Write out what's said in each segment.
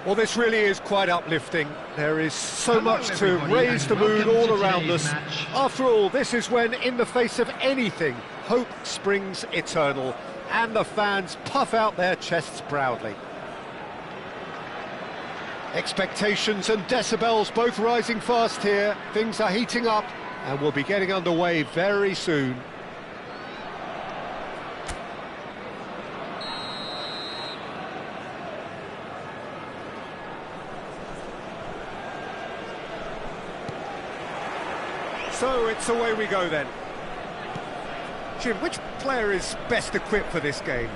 Well, this really is quite uplifting. There is so much to raise the mood all around us. After all, this is when, in the face of anything, hope springs eternal, and the fans puff out their chests proudly. Expectations and decibels both rising fast here. Things are heating up, and we'll be getting underway very soon. So it's away we go then. Jim, which player is best equipped for this game?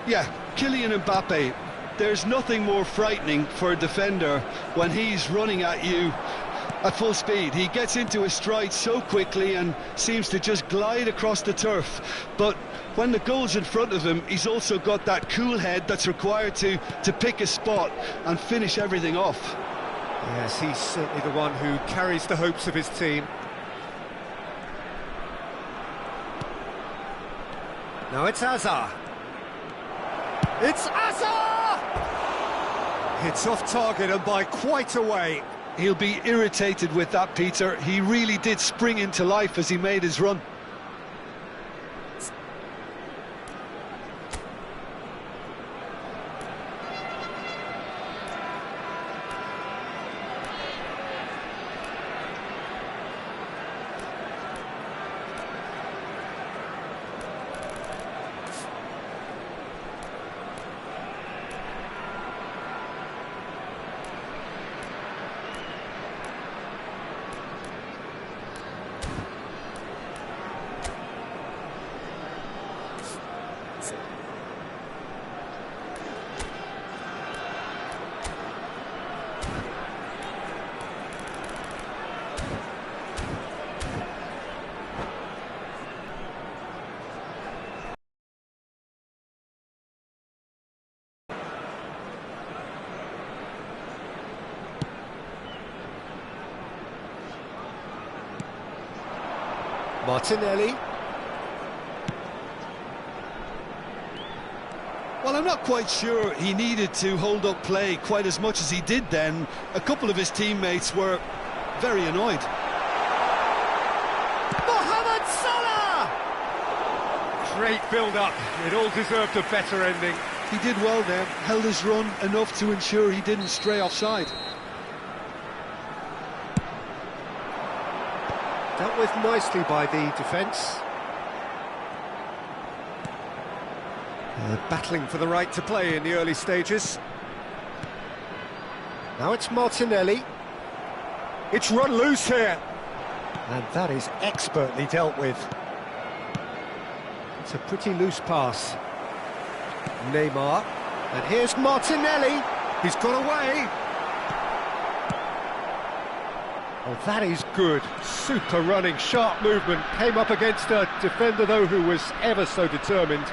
Yeah, Kylian Mbappe. There's nothing more frightening for a defender when he's running at you at full speed. He gets into his stride so quickly and seems to just glide across the turf. But when the goal's in front of him, he's also got that cool head that's required to pick a spot and finish everything off. Yes, he's certainly the one who carries the hopes of his team. Now it's Hazard. It's Hazard! It's off target and by quite a way. He'll be irritated with that, Peter. He really did spring into life as he made his run. Martinelli. Well, I'm not quite sure he needed to hold up play quite as much as he did then. A couple of his teammates were very annoyed. Mohamed Salah! Great build-up. It all deserved a better ending. He did well there, held his run enough to ensure he didn't stray offside. Dealt with nicely by the defence. Battling for the right to play in the early stages. Now it's Martinelli. It's run loose here. And that is expertly dealt with. It's a pretty loose pass. Neymar. And here's Martinelli. He's got away. Oh, that is good. Super running, sharp movement. Came up against a defender, though, who was ever so determined.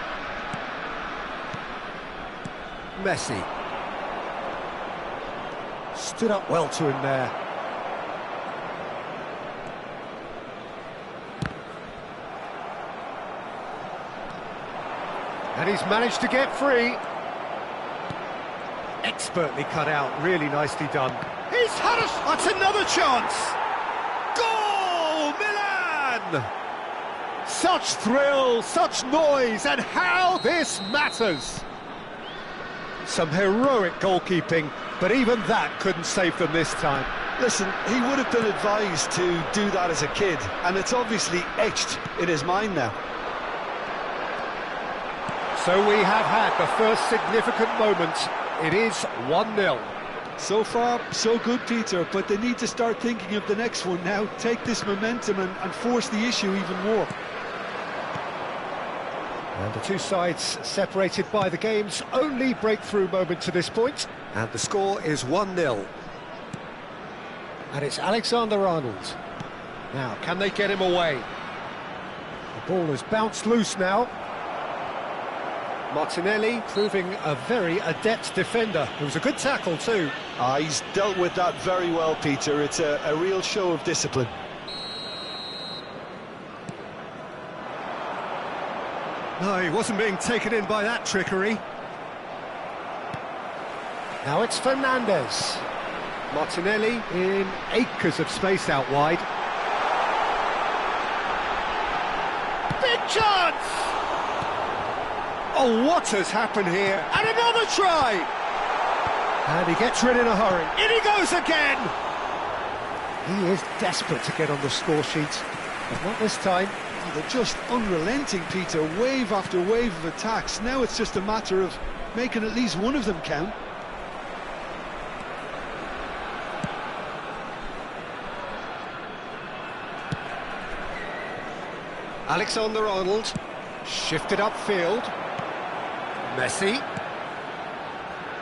Messi. Stood up well to him there. And he's managed to get free. Expertly cut out, really nicely done. He's had us. That's another chance. Goal, Milan! Such thrill, such noise, and how this matters. Some heroic goalkeeping, but even that couldn't save them this time. Listen, he would have been advised to do that as a kid, and it's obviously etched in his mind now. So we have had the first significant moment. It is 1-0. So far, so good, Peter, but they need to start thinking of the next one now. Take this momentum and force the issue even more. And the two sides separated by the game's only breakthrough moment to this point. And the score is 1-0. And it's Alexander-Arnold. Now, can they get him away? The ball has bounced loose now. Martinelli proving a very adept defender. It was a good tackle too. He's dealt with that very well, Peter. It's a real show of discipline. No, he wasn't being taken in by that trickery. Now it's Fernandez. Martinelli in acres of space out wide. Big chance! Oh, what has happened here? And another try! And he gets rid in a hurry. In he goes again! He is desperate to get on the score sheet, but not this time. They're just unrelenting, Peter, wave after wave of attacks. Now it's just a matter of making at least one of them count. Alexander-Arnold, shifted upfield. Messi.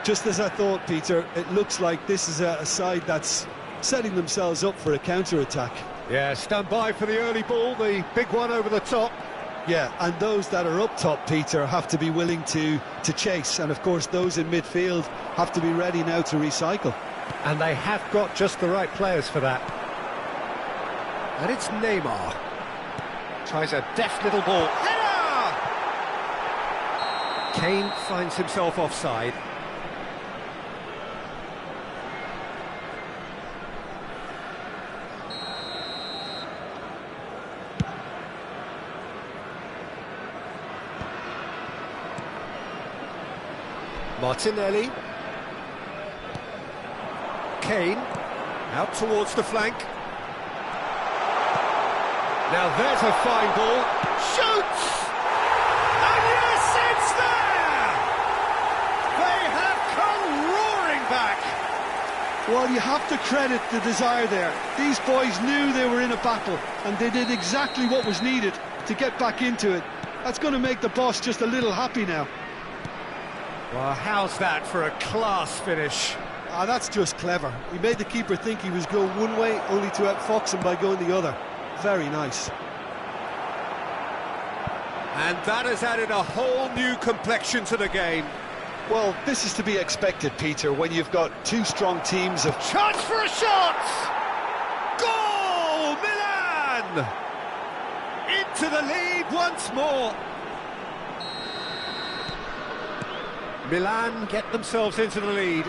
Just as I thought, Peter, it looks like this is a side that's setting themselves up for a counter-attack. Yeah, stand by for the early ball, the big one over the top. Yeah, and those that are up top, Peter, have to be willing to chase. And, of course, those in midfield have to be ready now to recycle. And they have got just the right players for that. And it's Neymar. Tries a deft little ball. Header! Kane finds himself offside. Martinelli. Kane. Out towards the flank. Now there's a fine ball. Shoots! And yes, it's there! They have come roaring back. Well, you have to credit the desire there. These boys knew they were in a battle, and they did exactly what was needed to get back into it. That's going to make the boss just a little happy now. Well, how's that for a class finish? Ah, that's just clever. He made the keeper think he was going one way, only to outfox him by going the other. Very nice. And that has added a whole new complexion to the game. Well, this is to be expected, Peter, when you've got two strong teams of... Chance for a shot! Goal! Milan! Into the lead once more. Milan get themselves into the lead.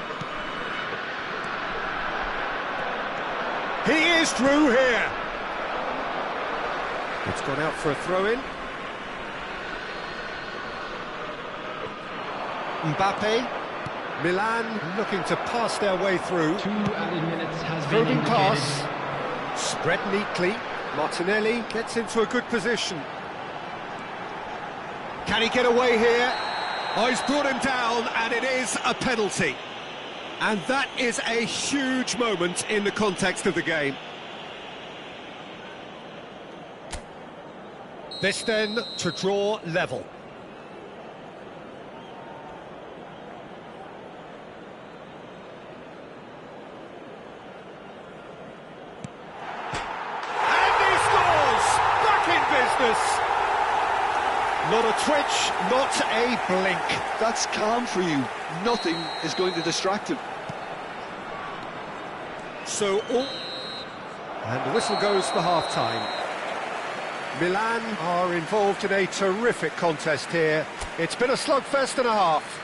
He is through here. It's gone out for a throw-in. Mbappe. Milan looking to pass their way through. 2 added minutes has been Probing indicated. pass. Spread neatly. Martinelli gets into a good position. Can he get away here? Oh, he's brought him down, and it is a penalty. And that is a huge moment in the context of the game. This then to draw level. And he scores! Back in business! Not a twitch, not a blink. That's calm for you. Nothing is going to distract him. So all... And the whistle goes for half-time. Milan are involved in a terrific contest here. It's been a slugfest and a half.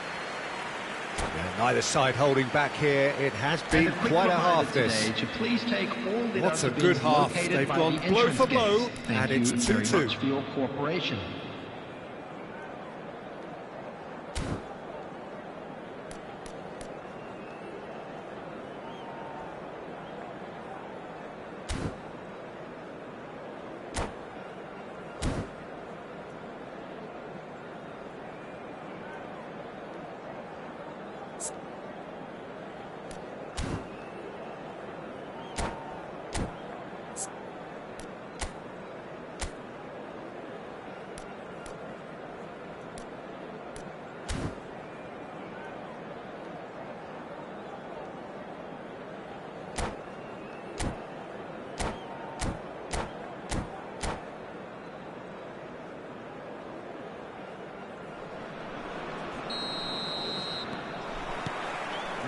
Yeah, neither side holding back here. It has been quite a half, this. What's a good half. They've gone blow for blow, and it's 2-2. For your cooperation.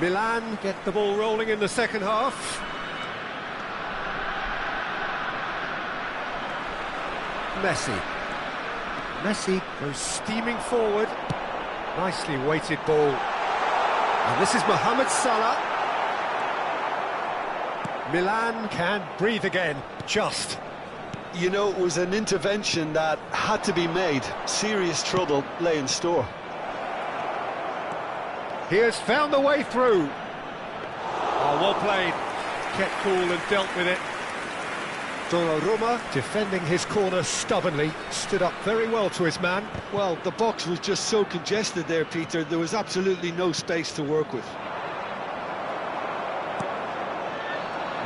Milan get the ball rolling in the second half. Messi goes steaming forward. Nicely weighted ball. And this is Mohamed Salah. Milan can breathe again, just. You know, it was an intervention that had to be made. Serious trouble lay in store. He has found the way through. Oh, well played. Kept cool and dealt with it. Donnarumma, defending his corner stubbornly, stood up very well to his man. Well, the box was just so congested there, Peter. There was absolutely no space to work with.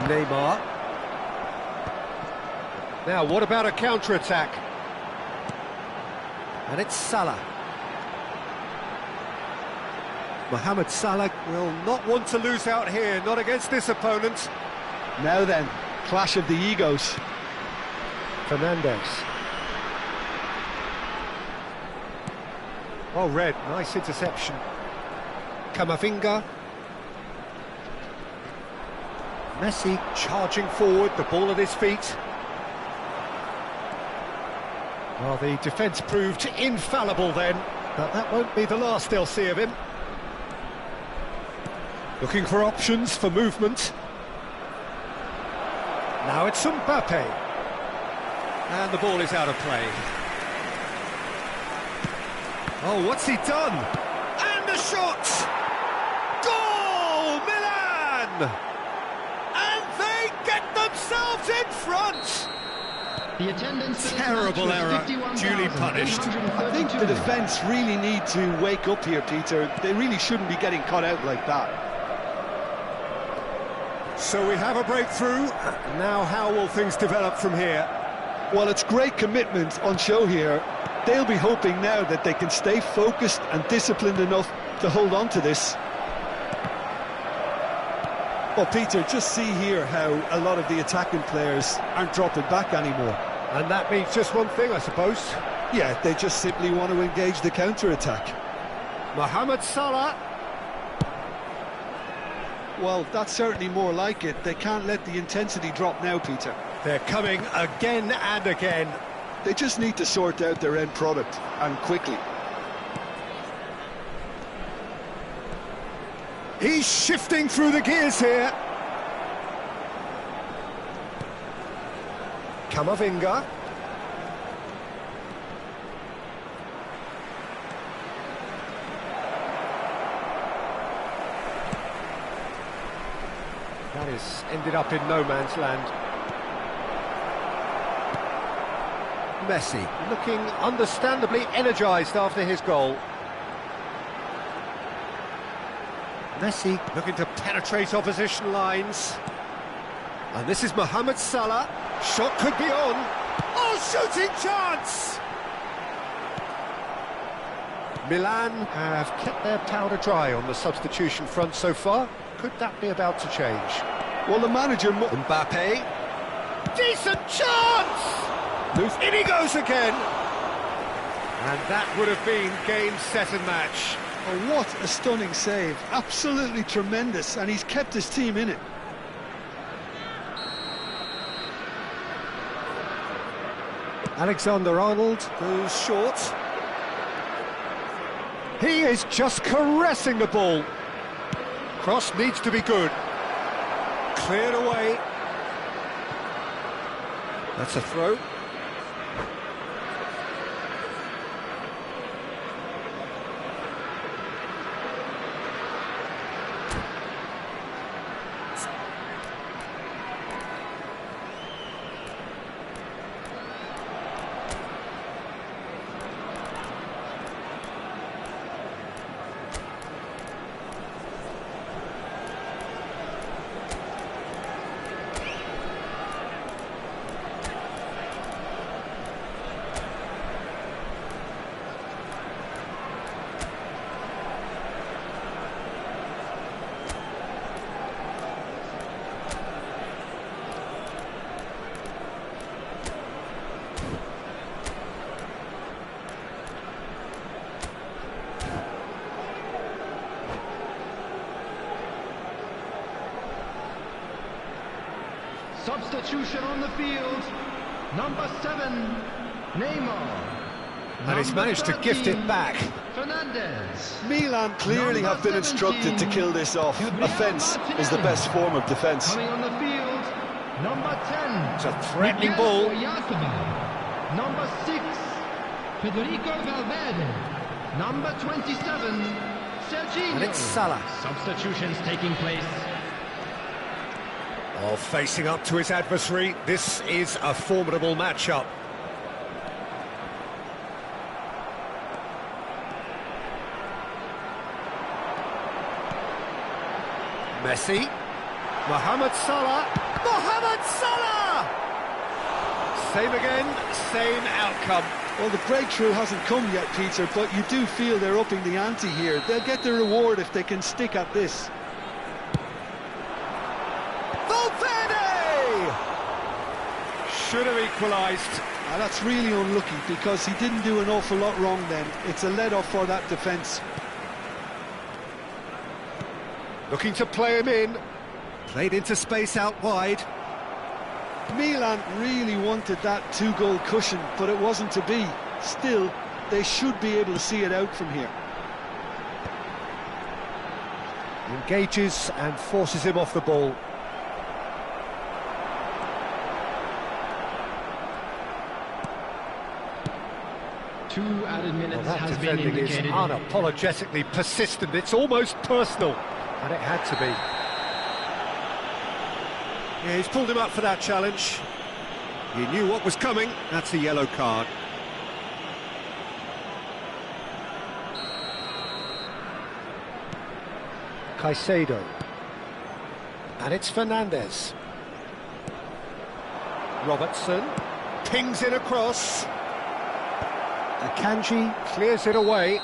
Neymar. Now, what about a counter-attack? And it's Salah. Mohamed Salah will not want to lose out here, not against this opponent. Now then, clash of the egos. Fernandes. Oh, Red, nice interception. Camavinga. Messi charging forward, the ball at his feet. Well, the defence proved infallible then, but that won't be the last they'll see of him. Looking for options for movement. Now it's Mbappe. And the ball is out of play. Oh, what's he done? And a shot! Goal, Milan! And they get themselves in front! The attendance for this Terrible match was error, duly punished. I think the defence really need to wake up here, Peter. They really shouldn't be getting caught out like that. So we have a breakthrough. Now how will things develop from here? Well, it's great commitment on show here. They'll be hoping now that they can stay focused and disciplined enough to hold on to this. Well, Peter, just see here how a lot of the attacking players aren't dropping back anymore. And that means just one thing, I suppose. Yeah, they just simply want to engage the counter-attack. Mohamed Salah. Well, that's certainly more like it. They can't let the intensity drop now, Peter. They're coming again and again. They just need to sort out their end product, and quickly. He's shifting through the gears here. Camavinga. That is ended up in no man's land. Messi looking understandably energised after his goal. Messi looking to penetrate opposition lines. And this is Mohamed Salah. Shot could be on. Oh, shooting chance! Milan have kept their powder dry on the substitution front so far. Could that be about to change? Well, the manager... Mbappe. Decent chance! In he goes again. And that would have been game, set and match. Oh, what a stunning save. Absolutely tremendous, and he's kept his team in it. Alexander-Arnold goes short. He is just caressing the ball. Cross needs to be good. Cleared away. That's a throw. Substitution on the field, number 7, Neymar. And he's managed to gift it back. Fernandez. Milan clearly Number have been instructed to kill this off. Offence is the best form of defence. Coming on the field, number 10. It's a threatening Miguel ball. Oyarzabal. Number 6, Federico Valverde. Number 27, Serginho. And it's Salah. Substitutions taking place. Oh, facing up to his adversary, this is a formidable matchup. Messi, Mohamed Salah, Mohamed Salah! Same again, same outcome. Well, the breakthrough hasn't come yet, Peter, but you do feel they're upping the ante here. They'll get the reward if they can stick at this. Valverde! Should have equalised. Now, that's really unlucky because he didn't do an awful lot wrong then. It's a let-off for that defence. Looking to play him in. Played into space out wide. Milan really wanted that two-goal cushion, but it wasn't to be. Still, they should be able to see it out from here. Engages and forces him off the ball. Two added minutes Well, that has been defending is indicated. unapologetically persistent. It's almost personal. And it had to be. Yeah, he's pulled him up for that challenge. He knew what was coming. That's a yellow card. Caicedo. And it's Fernandez. Robertson. Pings it across. Akanji clears it away.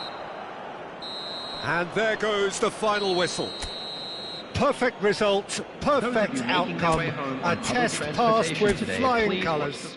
And there goes the final whistle. Perfect result, perfect outcome. A test passed with flying colours.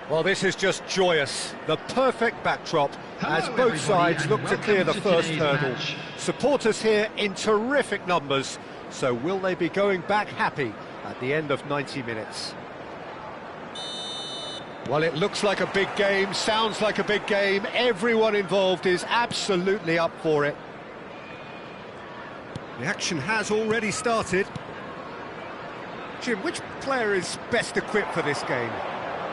Well, this is just joyous. The perfect backdrop as Hello, both sides look to everybody, clear the welcome to first today's hurdle. match. Supporters here in terrific numbers. So will they be going back happy at the end of 90 minutes? Well, it looks like a big game, sounds like a big game. Everyone involved is absolutely up for it. The action has already started. Jim, which player is best equipped for this game?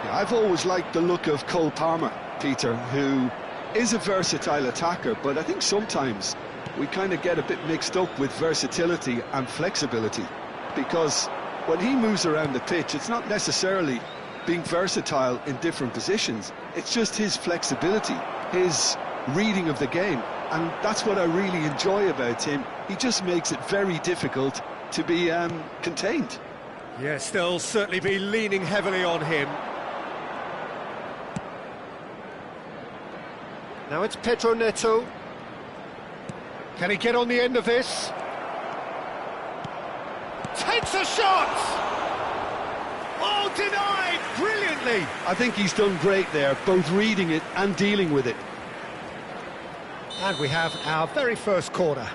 Yeah, I've always liked the look of Cole Palmer, Peter, who is a versatile attacker, but I think sometimes we kind of get a bit mixed up with versatility and flexibility, because when he moves around the pitch, it's not necessarily being versatile in different positions, it's just his flexibility, his reading of the game, and that's what I really enjoy about him. He just makes it very difficult to be contained. Yes, they'll certainly be leaning heavily on him. Now it's Pedro Neto. Can he get on the end of this? Takes a shot! Oh, denied brilliantly! I think he's done great there, both reading it and dealing with it. And we have our very first corner.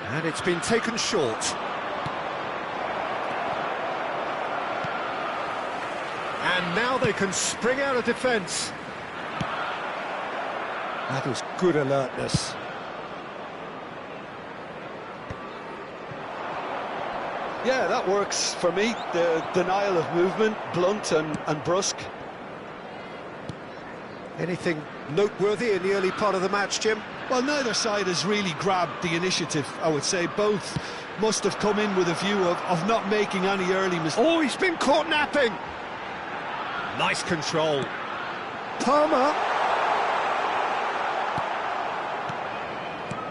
And it's been taken short. And now they can spring out of defence. That was good alertness. Yeah, that works for me. The denial of movement, blunt and brusque. Anything noteworthy in the early part of the match, Jim? Well, neither side has really grabbed the initiative, I would say. Both must have come in with a view of not making any early mistakes. Oh, he's been caught napping! Nice control. Palmer!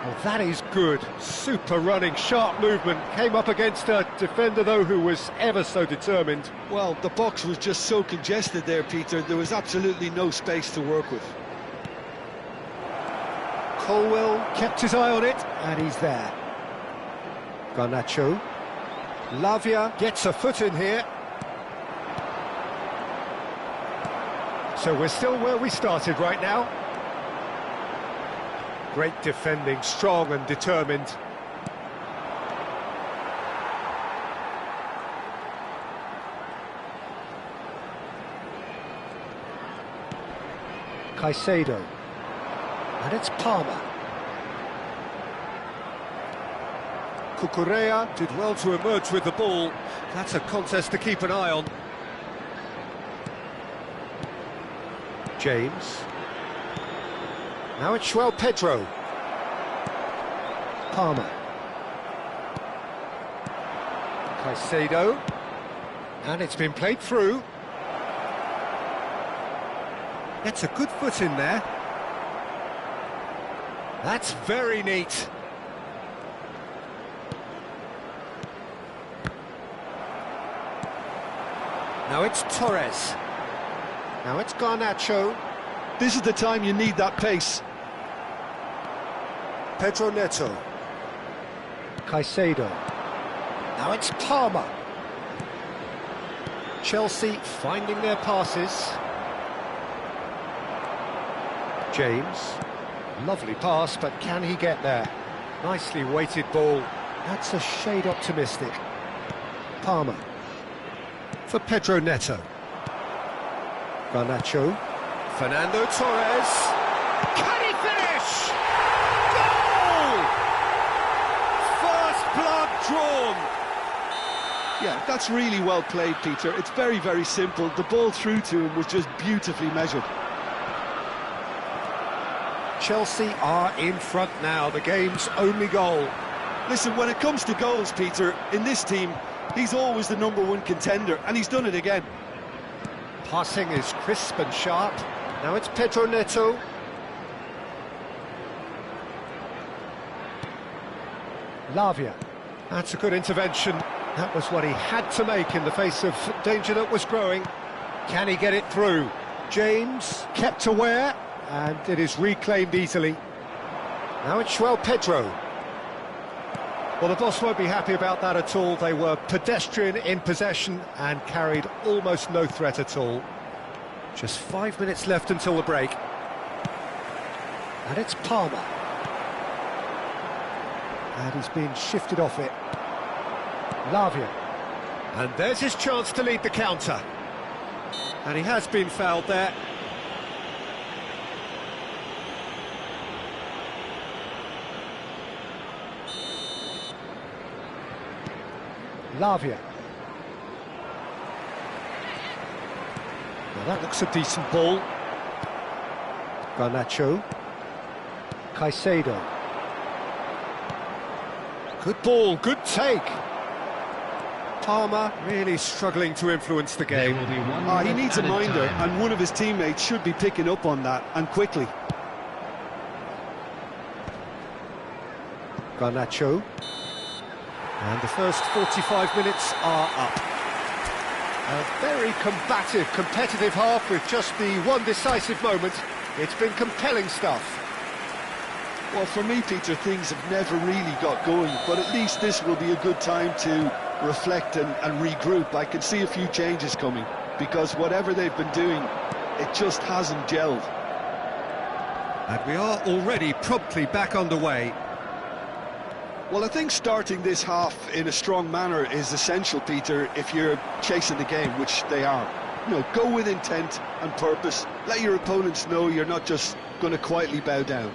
Oh, that is good. Super running, sharp movement. Came up against a defender, though, who was ever so determined. Well, the box was just so congested there, Peter. There was absolutely no space to work with. Colwell kept his eye on it, and he's there. Garnacho. Lavia gets a foot in here. So we're still where we started right now. Great defending, strong and determined. Caicedo. And it's Palmer. Cucurella did well to emerge with the ball. That's a contest to keep an eye on. James. Now it's João Pedro. Palmer. Caicedo. And it's been played through. Gets a good foot in there. That's very neat. Now it's Torres. Now it's Garnacho. This is the time you need that pace. Pedro Neto. Caicedo. Now it's Palmer. Chelsea finding their passes. James. Lovely pass, but can he get there? Nicely weighted ball. That's a shade optimistic. Palmer. For Pedro Neto. Garnacho. Fernando Torres. Can he finish? Goal! First blood drawn. Yeah, that's really well played, Peter. It's very, very simple. The ball through to him was just beautifully measured. Chelsea are in front now, the game's only goal. Listen, when it comes to goals, Peter, in this team, he's always the #1 contender, and he's done it again. Passing is crisp and sharp. Now it's Pedro Neto. Lavia. That's a good intervention. That was what he had to make in the face of danger that was growing. Can he get it through? James kept aware, and it is reclaimed easily. Now it's João Pedro. Well, the boss won't be happy about that at all. They were pedestrian in possession and carried almost no threat at all. Just 5 minutes left until the break. And it's Palmer. And he's been shifted off it. Lavia. And there's his chance to lead the counter. And he has been fouled there. Lavia. Now that looks a decent ball. Garnacho. Caicedo. Good ball, good take. Palmer really struggling to influence the game. He needs a minder, and one of his teammates should be picking up on that, and quickly. Garnacho. And the first 45 minutes are up. A very combative, competitive half with just the one decisive moment. It's been compelling stuff. Well, for me, Peter, things have never really got going, but at least this will be a good time to reflect and regroup. I can see a few changes coming, because whatever they've been doing, it just hasn't gelled. And we are already promptly back underway. Well, I think starting this half in a strong manner is essential, Peter, if you're chasing the game, which they are. You know, go with intent and purpose. Let your opponents know you're not just going to quietly bow down.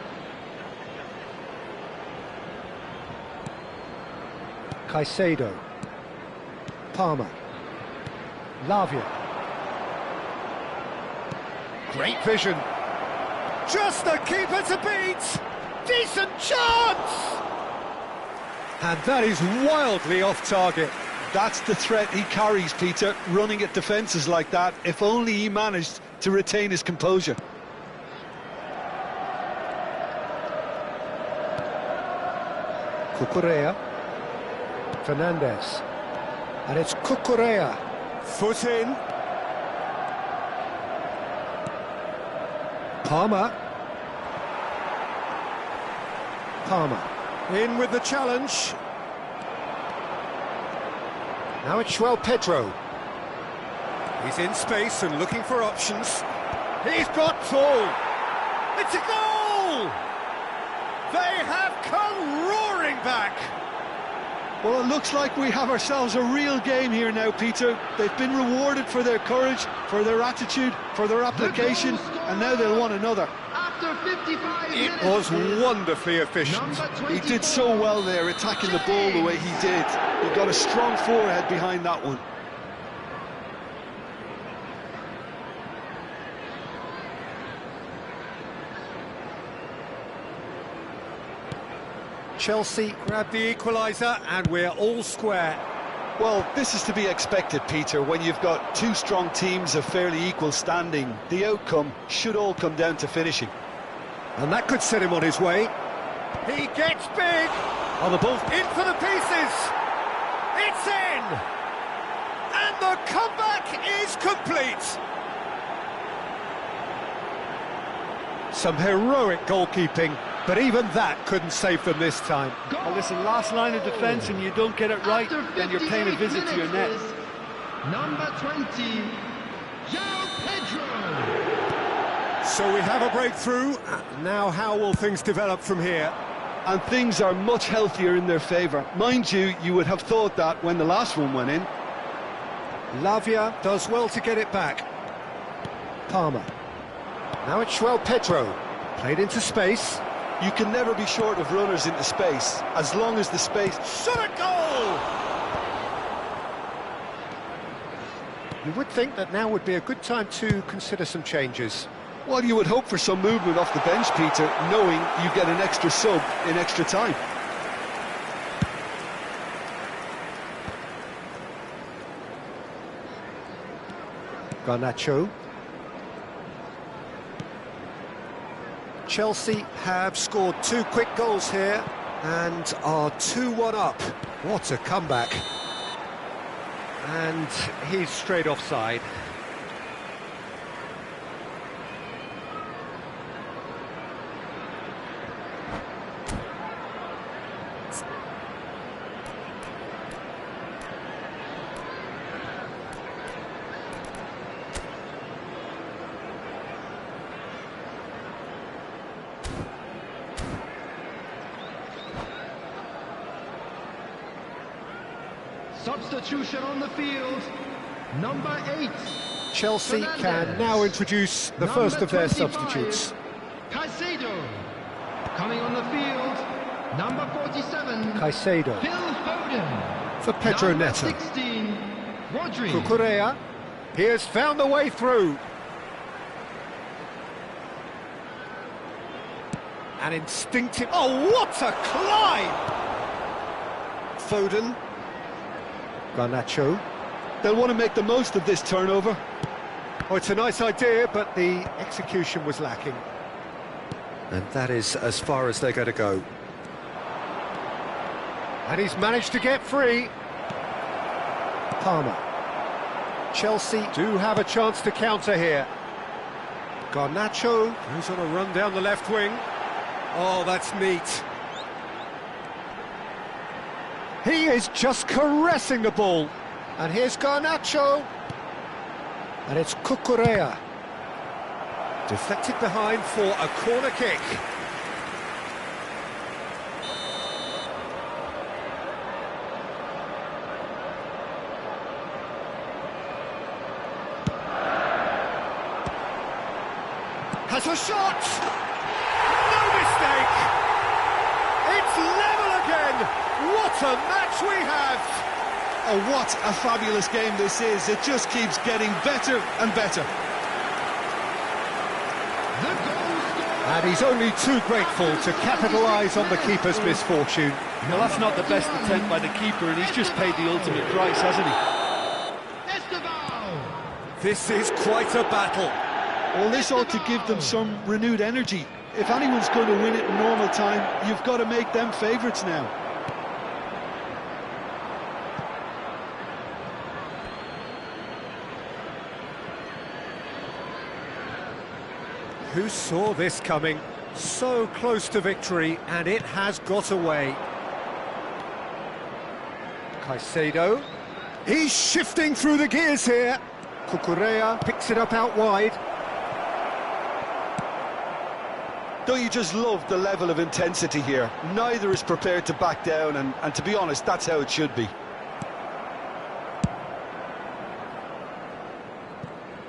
Caicedo. Palmer. Lavia. Great vision. Just the keeper to beat. Decent chance. And that is wildly off target. That's the threat he carries, Peter, running at defences like that. If only he managed to retain his composure. Cucurella. Fernandez. And it's Cucurella. Foot in. Palmer. Palmer. In with the challenge. Now it's João Pedro. He's in space and looking for options. He's got tall. It's a goal! They have come roaring back. Well, it looks like we have ourselves a real game here now, Peter. They've been rewarded for their courage, for their attitude, for their application, and now they'll want another. After 55 It minutes, was wonderfully efficient. He did so well there, attacking the ball the way he did. He got a strong forehead behind that one. Chelsea grabbed the equaliser and we're all square. Well, this is to be expected, Peter, when you've got two strong teams of fairly equal standing. The outcome should all come down to finishing. And that could set him on his way. He gets big. Oh, the ball's in for the pieces. It's in. And the comeback is complete. Some heroic goalkeeping, but even that couldn't save them this time. Well, listen, last line of defence and you don't get it right, then you're paying a visit to your net. Number 20, João Pedro. So we have a breakthrough. Now how will things develop from here? And things are much healthier in their favour. Mind you, you would have thought that when the last one went in. Lavia does well to get it back. Palmer. Now it's João Pedro. Played into space. You can never be short of runners into space, as long as the space... Shot a goal! You would think that now would be a good time to consider some changes. Well, you would hope for some movement off the bench, Peter, knowing you get an extra sub in extra time. Garnacho. Chelsea have scored 2 quick goals here and are 2-1 up. What a comeback. And he's straight offside. Substitution on the field, number 8. Chelsea Fernandez. can now introduce the Number first of their 25, substitutes. Caicedo. Coming on the field, number 47. Caicedo Phil Foden. for Pedro Number Neto. 16, Rodri. Cucurella, he has found the way through. An instinctive... Oh, what a climb! Foden. Garnacho. They'll want to make the most of this turnover. Oh, it's a nice idea, but the execution was lacking. And that is as far as they're going to go. And he's managed to get free. Palmer. Chelsea do have a chance to counter here. Garnacho goes on a run down the left wing. Oh, that's neat. He is just caressing the ball. And here's Garnacho. And it's Cucurella. Deflected behind for a corner kick. Has a shot! No mistake! It's level again! What a match we have! Oh, what a fabulous game this is. It just keeps getting better and better. And he's only too grateful to capitalise on the keeper's misfortune. Well, that's not the best attempt by the keeper, and he's just paid the ultimate price, hasn't he? This is quite a battle. Well, this ought to give them some renewed energy. If anyone's going to win it in normal time, you've got to make them favourites now. Who saw this coming? So close to victory, and it has got away. Caicedo. He's shifting through the gears here. Cucurella picks it up out wide. Don't you just love the level of intensity here? Neither is prepared to back down, and to be honest, that's how it should be.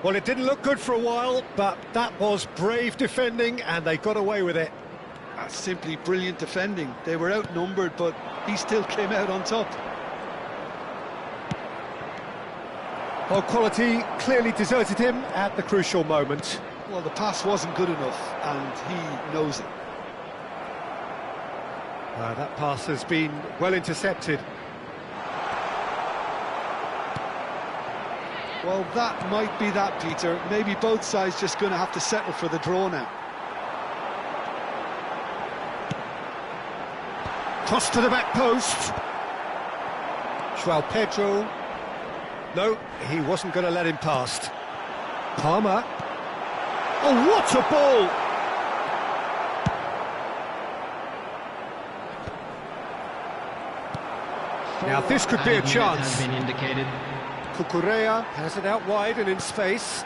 Well, it didn't look good for a while, but that was brave defending, and they got away with it. That's simply brilliant defending. They were outnumbered, but he still came out on top. Well, quality clearly deserted him at the crucial moment. Well, the pass wasn't good enough, and he knows it. That pass has been well intercepted. Well, that might be that, Peter. Maybe both sides just going to have to settle for the draw now. Cross to the back post. João Pedro. No, he wasn't going to let him past. Palmer. Oh, what a ball! Now this could be a chance. Cucurella has it out wide and in space.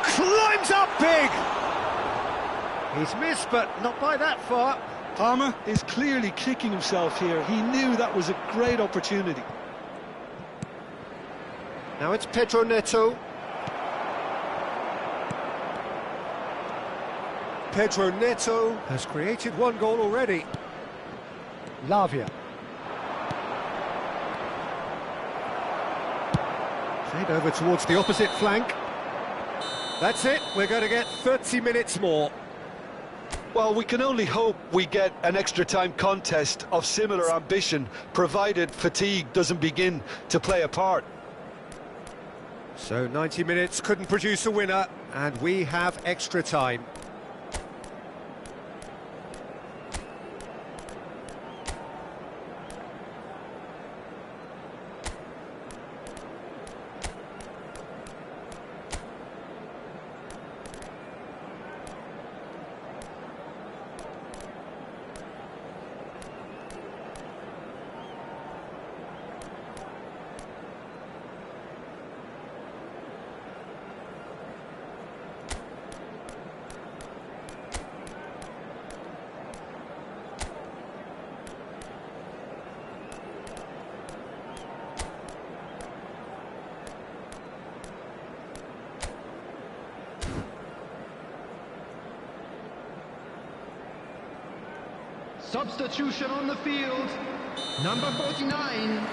Climbs up big! He's missed, but not by that far. Palmer is clearly kicking himself here. He knew that was a great opportunity. Now it's Pedro Neto. Pedro Neto has created one goal already. Lavia. Fade over towards the opposite flank. That's it, we're going to get 30 minutes more. Well, we can only hope we get an extra-time contest of similar ambition, provided fatigue doesn't begin to play a part. So 90 minutes couldn't produce a winner, and we have extra time. Substitution on the field. Number 49,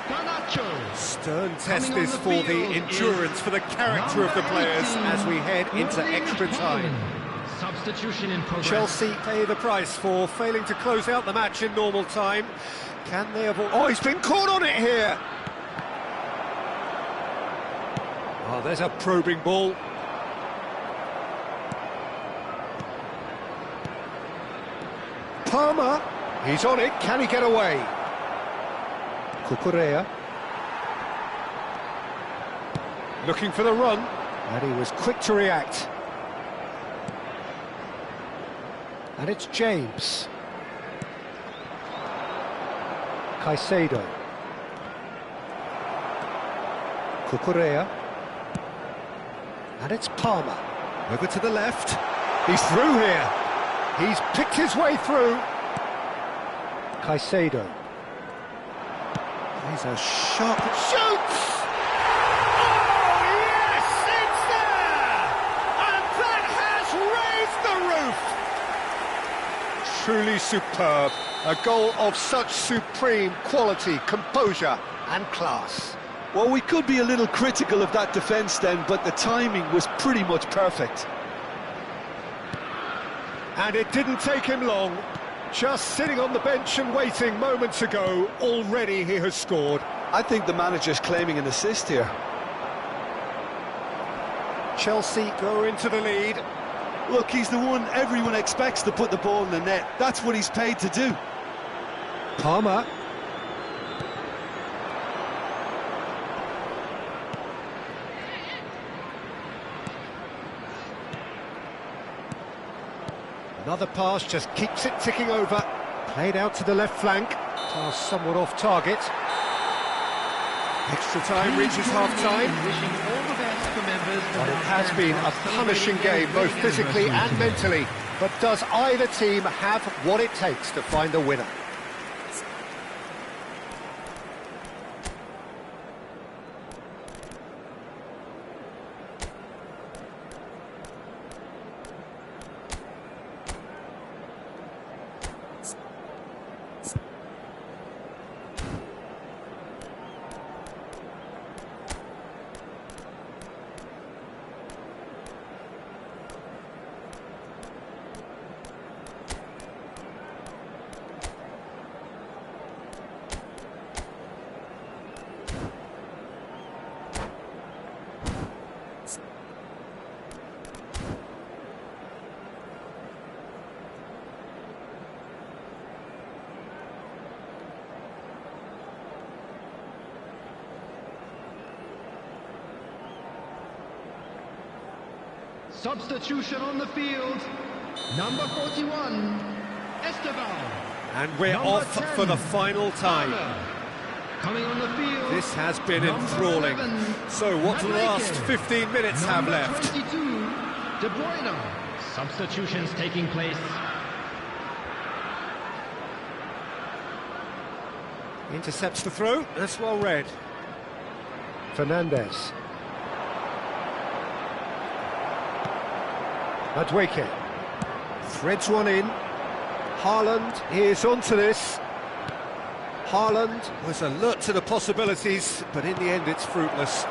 Garnacho. Stern test this for the endurance, for the character of the players as we head into extra time. Substitution in progress. Chelsea pay the price for failing to close out the match in normal time. Can they avoid... Oh, he's been caught on it here! Oh, there's a probing ball. Palmer, he's on it, can he get away? Cucurella. Looking for the run, and he was quick to react. And it's James. Caicedo. Cucurella. And it's Palmer. Over to the left. He's through here. He's picked his way through. Caicedo. He's a sharp... Shoots! Oh, yes! It's there! And that has raised the roof! Truly superb. A goal of such supreme quality, composure and class. Well, we could be a little critical of that defence then, but the timing was pretty much perfect. And it didn't take him long. Just sitting on the bench and waiting moments ago, already he has scored. I think the manager's claiming an assist here. Chelsea go into the lead. Look, he's the one everyone expects to put the ball in the net. That's what he's paid to do. Palmer. Another pass just keeps it ticking over. Played out to the left flank. Pass somewhat off target. Extra time reaches half-time. Wishing all the best for members. Well, it has been a punishing game, both physically and mentally. But does either team have what it takes to find a winner? Substitution on the field. Number 41, Esteban. And we're Number off 10, for the final time. Coming on the field. This has been number enthralling. 11, So what do the last Madueke. 15 minutes have Number left? 22, De Bruyne. Substitutions taking place. Intercepts the throw. That's well read. Fernandez. Madueke. Threads one in. Haaland is onto this. Haaland was alert to the possibilities, but in the end it's fruitless.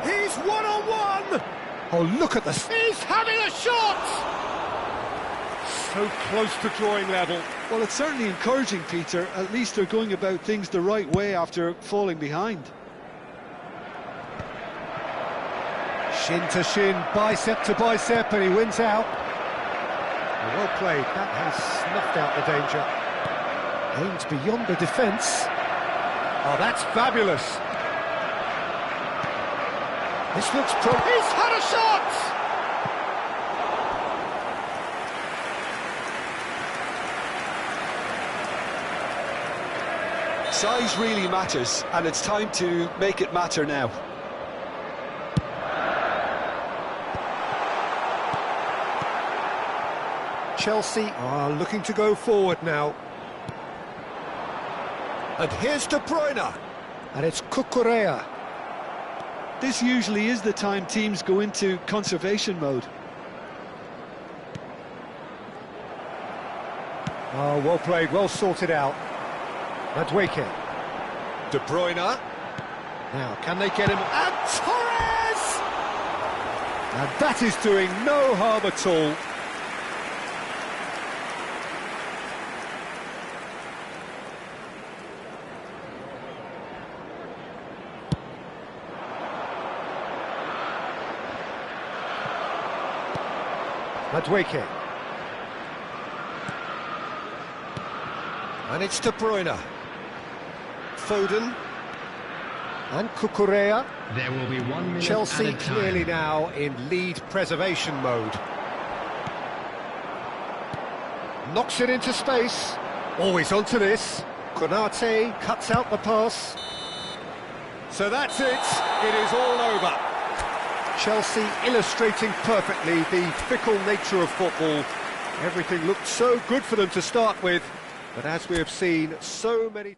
He's one-on-one! Oh, look at this. He's having a shot! So close to drawing level. Well, it's certainly encouraging, Peter. At least they're going about things the right way after falling behind. Shin to shin, bicep to bicep, and he wins out. Well played, that has snuffed out the danger. Aims beyond the defence. Oh, that's fabulous. This looks He's had a shot! Size really matters, and it's time to make it matter now. Chelsea are looking to go forward now. And here's De Bruyne. And it's Cucurella. This usually is the time teams go into conservation mode. Oh, well played, well sorted out. Madueke. De Bruyne. Now, can they get him? And Torres! And that is doing no harm at all. Madueke. And it's De Bruyne. Foden. And Cucurella. There will be 1 minute Chelsea at a time. clearly now in lead preservation mode. Knocks it into space. Always onto this. Konate cuts out the pass. So that's it. It is all over. Chelsea illustrating perfectly the fickle nature of football. Everything looked so good for them to start with, but as we have seen so many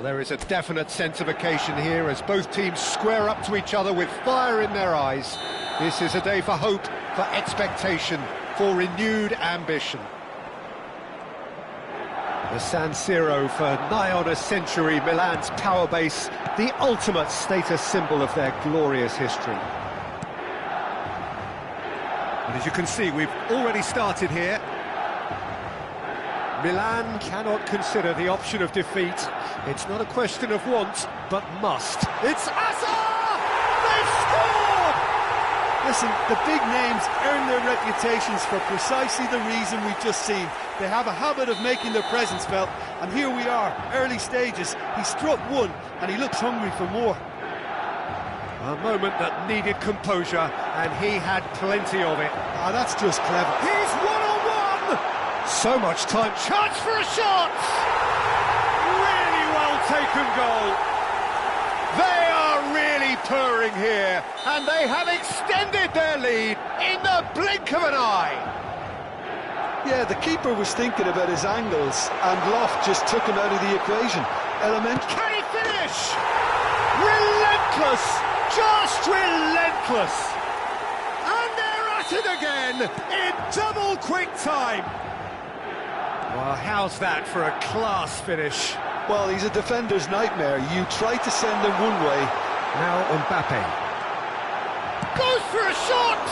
Well, there is a definite sense of occasion here as both teams square up to each other with fire in their eyes. This is a day for hope, for expectation, for renewed ambition. The San Siro for nigh on a century, Milan's power base, the ultimate status symbol of their glorious history. And as you can see, we've already started here. Milan cannot consider the option of defeat. It's not a question of want, but must. It's Asa! They've scored! Listen, the big names earn their reputations for precisely the reason we've just seen. They have a habit of making their presence felt, and here we are, early stages. He struck one, and he looks hungry for more. A moment that needed composure, and he had plenty of it. Ah, that's just clever. He's one-on-one! So much time. Chance for a shot! Really well taken goal. They are really purring here, and they have extended their lead in the blink of an eye. Yeah, the keeper was thinking about his angles, and Loft just took him out of the equation. Can he finish? Relentless, just relentless. And they're at it again in double quick time. Well, how's that for a class finish? Well, he's a defender's nightmare. You try to send him one way. Now Mbappe goes for a shot,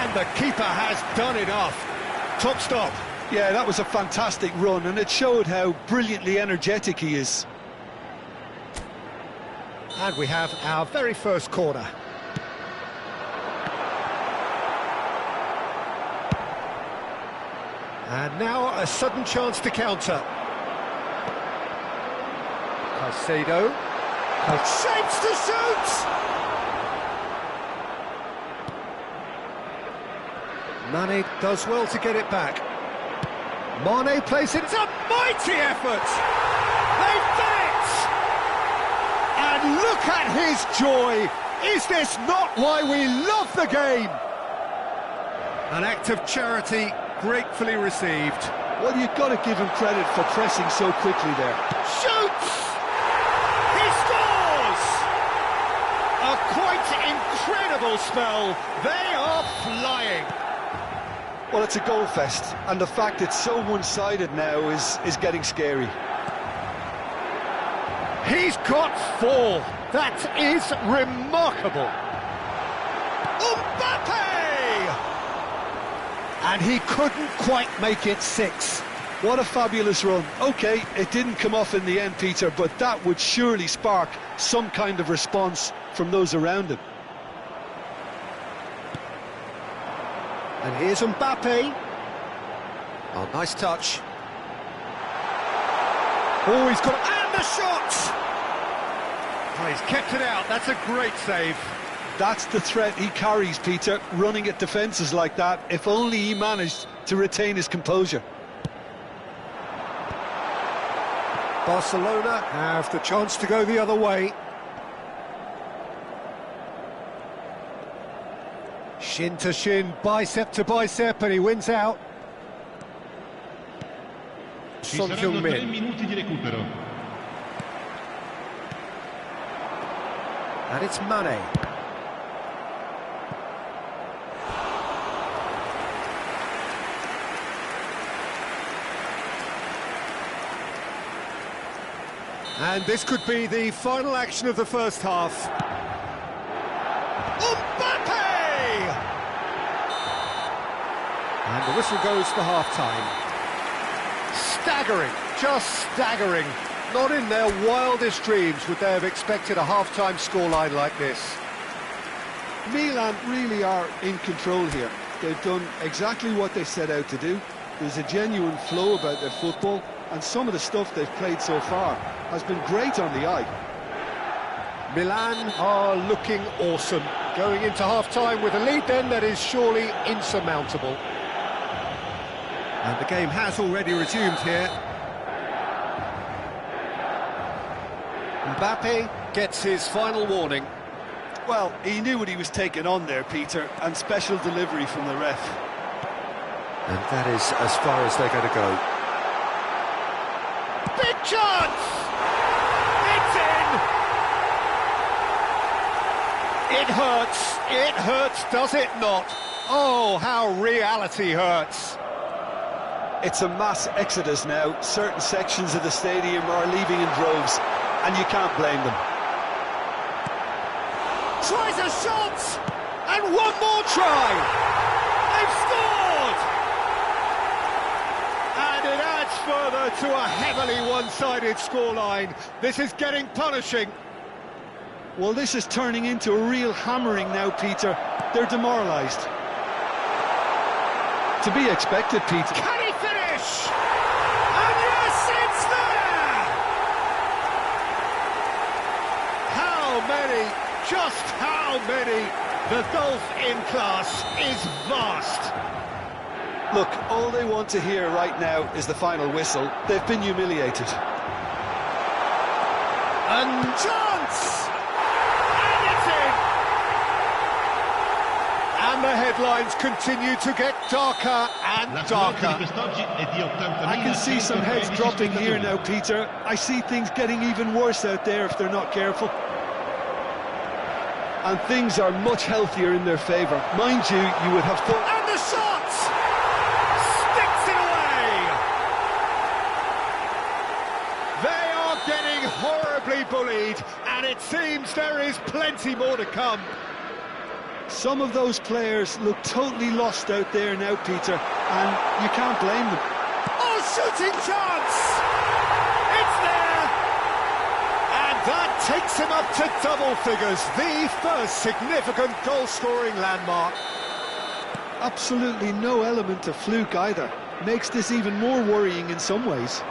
and the keeper has done enough. Top stop. Yeah, that was a fantastic run, and it showed how brilliantly energetic he is. And we have our very first corner. And now a sudden chance to counter. Caicedo shapes to shoot! Mane does well to get it back. Mane plays it. It's a mighty effort! They've done it! And look at his joy! Is this not why we love the game? An act of charity gratefully received. Well, you've got to give him credit for pressing so quickly there. Shoots! He scores! A quite incredible spell. They are flying. Well, it's a goal fest, and the fact it's so one-sided now is getting scary. He's got 4. That is remarkable. Mbappe! And he couldn't quite make it 6. What a fabulous run. OK, it didn't come off in the end, Peter, but that would surely spark some kind of response from those around him. And here's Mbappe. Oh, nice touch. Oh, he's got... And the shot! Oh, he's kept it out. That's a great save. That's the threat he carries, Peter, running at defences like that, if only he managed to retain his composure. Barcelona have the chance to go the other way. Shin to shin, bicep to bicep, and he wins out. Son Heung-min. And it's Mane. And this could be the final action of the first half. Mbappe! And the whistle goes for half-time. Staggering, just staggering. Not in their wildest dreams would they have expected a half-time scoreline like this. Milan really are in control here. They've done exactly what they set out to do. There's a genuine flow about their football, and some of the stuff they've played so far has been great on the eye. Milan are looking awesome. Going into half-time with a lead then that is surely insurmountable. And the game has already resumed here. Mbappe gets his final warning. Well, he knew what he was taking on there, Peter, and special delivery from the ref. And that is as far as they're going to go. Big chance! It's in! It hurts, does it not? Oh, how reality hurts. It's a mass exodus now. Certain sections of the stadium are leaving in droves, and you can't blame them. Tries a shot! And one more try! They've scored! And it adds further to a heavily one-sided scoreline. This is getting punishing. Well, this is turning into a real hammering now, Peter. They're demoralised. To be expected, Peter. Can he finish? And yes, it's there! How many, just how many? The gulf in class is vast. Look, all they want to hear right now is the final whistle. They've been humiliated. And chance! And it's in! And the headlines continue to get darker and darker. I can see some heads dropping here now, Peter. I see things getting even worse out there if they're not careful. And things are much healthier in their favour. Mind you, you would have thought... And the shot! Sticks it away! They are getting horribly bullied, and it seems there is plenty more to come. Some of those players look totally lost out there now, Peter, and you can't blame them. Oh, shooting chance! It's there! And that takes him up to double figures, the first significant goal-scoring landmark. Absolutely no element of fluke either. Makes this even more worrying in some ways.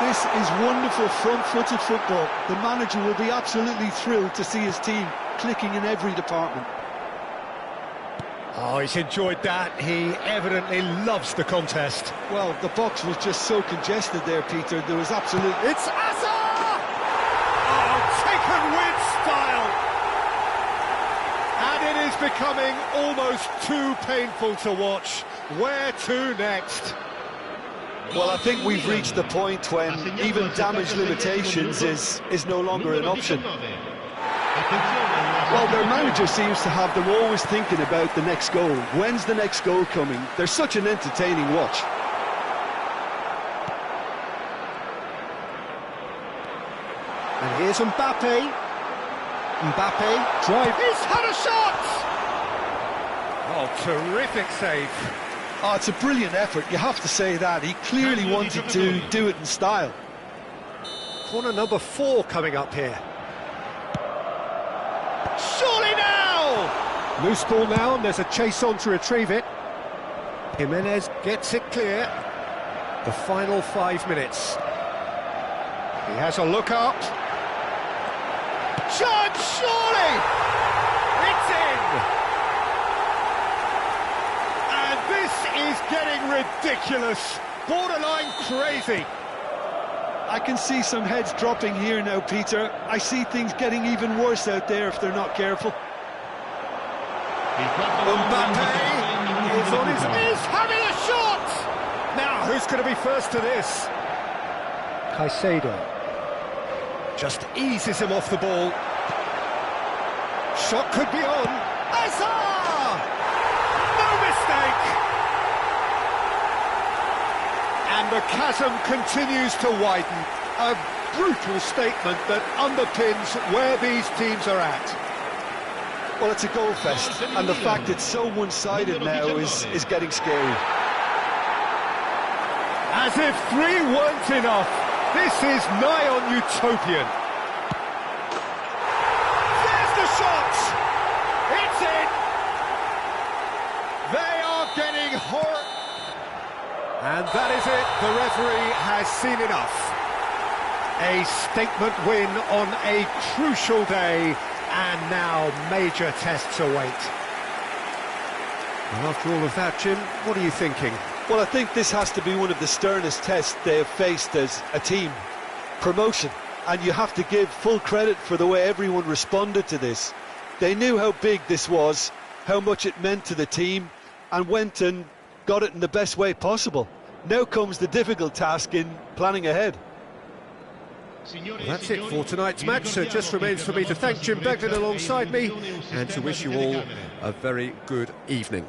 This is wonderful front-footed football. The manager will be absolutely thrilled to see his team clicking in every department. Oh, he's enjoyed that. He evidently loves the contest. Well, the box was just so congested there, Peter. There was absolute... It's Azar! Oh, taken with style! And it is becoming almost too painful to watch. Where to next? Well, I think we've reached the point when even damage limitations is no longer an option. Well, their manager seems to have them always thinking about the next goal. When's the next goal coming? They're such an entertaining watch. And here's Mbappe. Mbappe, drive. He's had a shot! Oh, terrific save. Oh, it's a brilliant effort, you have to say that. He clearly wanted to do it in style. Corner number 4 coming up here. Surely now! Loose ball now, and there's a chase on to retrieve it. Jimenez gets it clear. The final 5 minutes. He has a look up. Shot, surely! It's in! And this is getting ridiculous. Borderline crazy. I can see some heads dropping here now, Peter. I see things getting even worse out there if they're not careful. Mbappe is on his knees, having a shot! Now, who's going to be first to this? Caicedo just eases him off the ball. Shot could be on. Azar! No mistake! And the chasm continues to widen. A brutal statement that underpins where these teams are at. Well, it's a goal fest, and the fact it's so one-sided now is getting scary. As if 3 weren't enough, this is nigh on utopian. There's the shot! It's in! They are getting horror... And that is it, the referee has seen enough. A statement win on a crucial day, and now major tests await. And after all of that, Jim, what are you thinking? Well, I think this has to be one of the sternest tests they have faced as a team. Promotion. And you have to give full credit for the way everyone responded to this. They knew how big this was, how much it meant to the team, and went and got it in the best way possible. Now comes the difficult task in planning ahead. Well, that's it for tonight's match, so it just remains for me to thank Jim Beglin alongside me and to wish you all a very good evening.